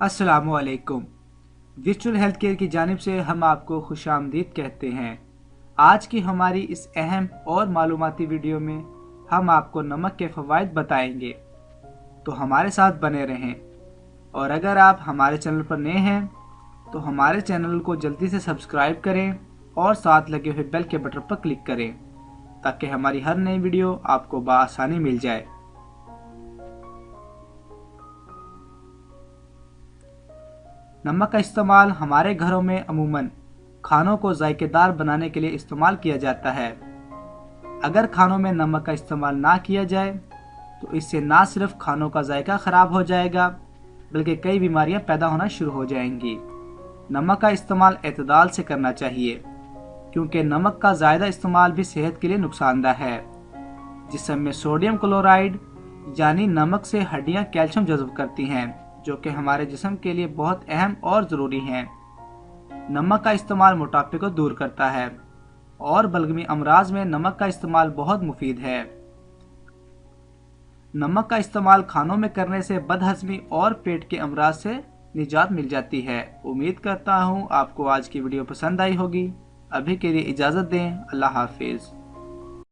अस्सलामुअलैकुम। Virtual health care की जानिब से हम आपको खुशामदीद कहते हैं। आज की हमारी इस अहम और मालूमाती वीडियो में हम आपको नमक के फ़वाइद बताएंगे, तो हमारे साथ बने रहें। और अगर आप हमारे चैनल पर नए हैं तो हमारे चैनल को जल्दी से सब्सक्राइब करें और साथ लगे हुए बेल के बटन पर क्लिक करें ताकि हमारी हर नई वीडियो आपको बआसानी मिल जाए। नमक का इस्तेमाल हमारे घरों में अमूमन खानों को जायकेदार बनाने के लिए इस्तेमाल किया जाता है। अगर खानों में नमक का इस्तेमाल ना किया जाए तो इससे ना सिर्फ खानों का जायका ख़राब हो जाएगा बल्कि कई बीमारियां पैदा होना शुरू हो जाएंगी। नमक का इस्तेमाल एतदाल से करना चाहिए क्योंकि नमक का ज़्यादा इस्तेमाल भी सेहत के लिए नुकसानदा है। जिस्म में सोडियम क्लोराइड यानी नमक से हड्डियां कैल्शियम जज़ब करती हैं, जो कि हमारे जिस्म के लिए बहुत अहम और ज़रूरी हैं। नमक का इस्तेमाल मोटापे को दूर करता है और बलगमी अमराज में नमक का इस्तेमाल बहुत मुफीद है। नमक का इस्तेमाल खानों में करने से बदहज़मी और पेट के अमराज से निजात मिल जाती है। उम्मीद करता हूँ आपको आज की वीडियो पसंद आई होगी। अभी के लिए इजाज़त दें। अल्लाह हाफिज़।